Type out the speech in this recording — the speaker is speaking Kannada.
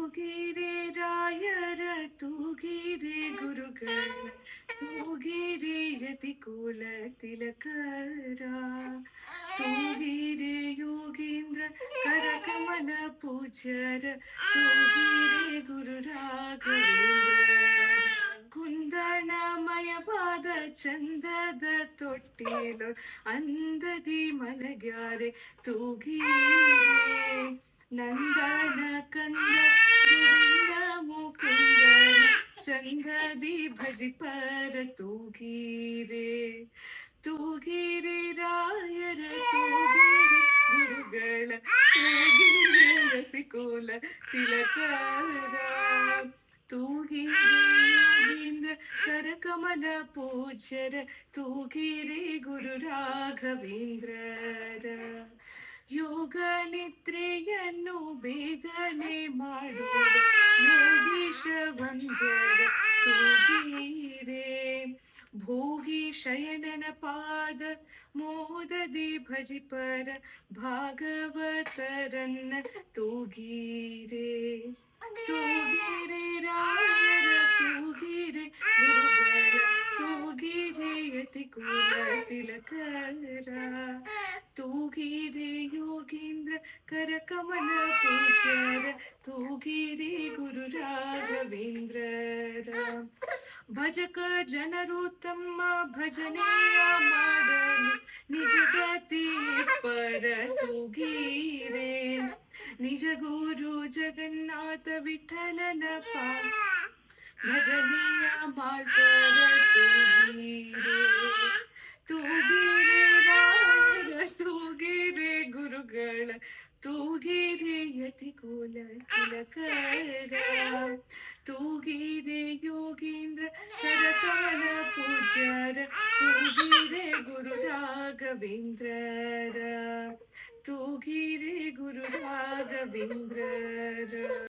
ತೂಗಿರೆ ರಾಯರ ತೂಗಿರೆ ಗುರುಗಳ ತೂಗಿರೆ ಯತಿಕುಲ ತಿಲಕರ ತೂಗಿರೆ ಯೋಗೀಂದ್ರ ಕರಕಮಲ ಪೂಜ್ಯರ ತೂಗಿರೆ ಗುರು ರಾಘವೇಂದ್ರ ಕುಂದಣಮಯವಾದ ಚಂದದ ತೊಟ್ಟಿಲು ಅಂದದಿ ಮಲಗ್ಯಾರೆ ತೂಗಿರೆ ನಂದನ ಕಂದ ಗೋವಿಂದ ಮುಕುಂದನ ಚಂದದಿ ಭಜಿಪರ ತೂಗಿರೆ ತೂಗಿರೆ ರಾಯರ ತೂಗಿರೆ ಗುರುಗಳ ತೂಗಿರೆ ರತಿಕುಲ ತಿಲಕರ ತೂಗಿರೆ ಯೋಗೀಂದ್ರ ಕರಕಮಲ ಪೂಜ್ಯರ ತೂಗಿರೆ ಗುರು ರಾಘವೇಂದ್ರರ ಯೋಗ ನಿದ್ರೆಯನ್ನು ಬೇಗನೆ ಮಾಡುವ ಯೋಗೀಶ ವಂದ್ಯರ ತೂಗಿರೆ ಭೋಗಿ ಶಯನನ ಪಾದ ಮೋದದಿ ಭಜಿಪರ ಭಾಗವತರನ್ನ ತೂಗಿರೆ ತೂಗಿರೆ ರಾಯರ ತೂಗಿರೆ ಗುರುಗಳ ತೂಗಿರೆ ಯತಿಕುಲ ತಿಲಕರ ತೂಗಿರೆ ಯೋಗೀಂದ್ರ ಕರಕಮಲ ಪೂಜ್ಯರ ತೂಗಿರೆ ಗುರು ರಾಘವೇಂದ್ರರ ಭಜಕ ಜನರು ತಮ್ಮ ಭಜನೆಯ ಮಾಡಲು ನಿಜಗತಿ ಪರ ತೂಗಿರೆ ನಿಜ ಗುರು ಜಗನ್ನಾಥ ವಿಠಲನ ಭಜನೆಯ ಮಾಡ್ತಾರ ತೂಗಿರೆ ತೂಗಿರೆ ರಾಯರ ತೂಗಿರೆ ಗುರುಗಳ ತೂಗಿರೆ ಯತಿಕುಲ ತಿಲಕರ ತೂಗಿರೆ ಯೋಗೀಂದ್ರ ಕರಕಮಲ ಪೂಜ್ಯರ ತೂಗಿರೆ ಗುರು ರಾಘವೇಂದ್ರರ ತೂಗಿರೆ ಗುರು ರಾಘವೇಂದ್ರರ